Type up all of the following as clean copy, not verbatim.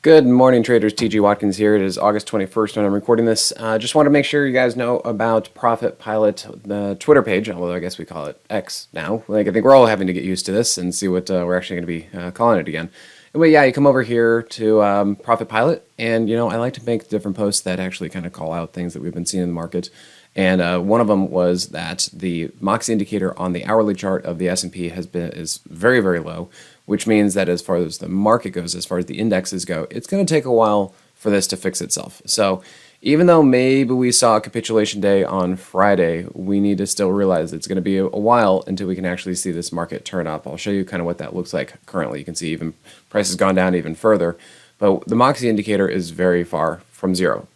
Good morning, traders. TG Watkins here. It is August 21st when I'm recording this. Just want to make sure you guys know about Profit Pilot, the Twitter page, although I guess we call it X now. I think we're all having to get used to this and see what we're actually going to be calling it again. Anyway, yeah, you come over here to Profit Pilot, and I like to make different posts that actually kind of call out things that we've been seeing in the market. And one of them was that the Moxie indicator on the hourly chart of the S&P is very, very low, which means that as far as the market goes, as far as the indexes go, it's going to take a while for this to fix itself. So even though maybe we saw a capitulation day on Friday, we need to still realize it's going to be a while until we can actually see this market turn up. I'll show you kind of what that looks like currently. You can see even price has gone down even further, but the Moxie indicator is very far from zero.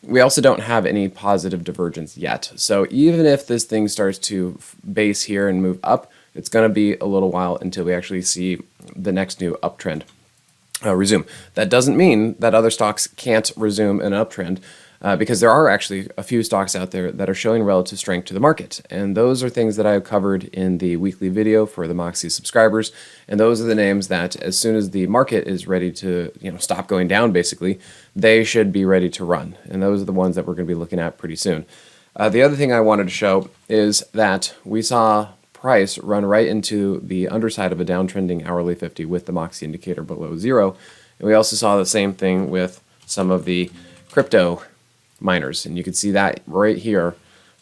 We also don't have any positive divergence yet. So even if this thing starts to base here and move up, it's going to be a little while until we actually see the next new uptrend resume. That doesn't mean that other stocks can't resume an uptrend because there are actually a few stocks out there that are showing relative strength to the market. And those are things that I've covered in the weekly video for the Moxie subscribers. And those are the names that as soon as the market is ready to stop going down, basically, they should be ready to run. And those are the ones that we're going to be looking at pretty soon. The other thing I wanted to show is that we saw price run right into the underside of a downtrending hourly 50 with the Moxie indicator below zero. And we also saw the same thing with some of the crypto miners. And you can see that right here,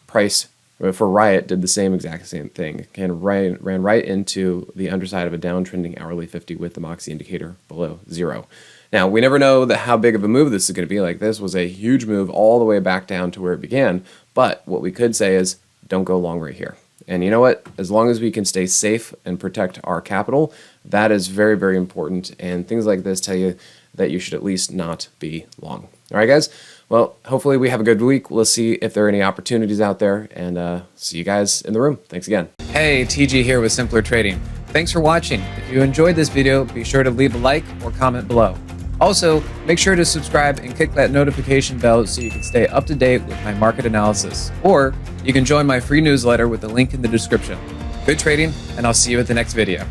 price for Riot did the exact same thing. Again, ran right into the underside of a downtrending hourly 50 with the Moxie indicator below zero. Now, we never know how big of a move this is going to be. Like, this was a huge move all the way back down to where it began. But what we could say is don't go long right here. And you know what? As long as we can stay safe and protect our capital, that is very, very important. And things like this tell you that you should at least not be long. All right, guys? Well, hopefully we have a good week. We'll see if there are any opportunities out there, and see you guys in the room. Thanks again. Hey, TG here with Simpler Trading. Thanks for watching. If you enjoyed this video, be sure to leave a like or comment below. Also, make sure to subscribe and click that notification bell so you can stay up to date with my market analysis. Or you can join my free newsletter with the link in the description. Good trading, and I'll see you at the next video.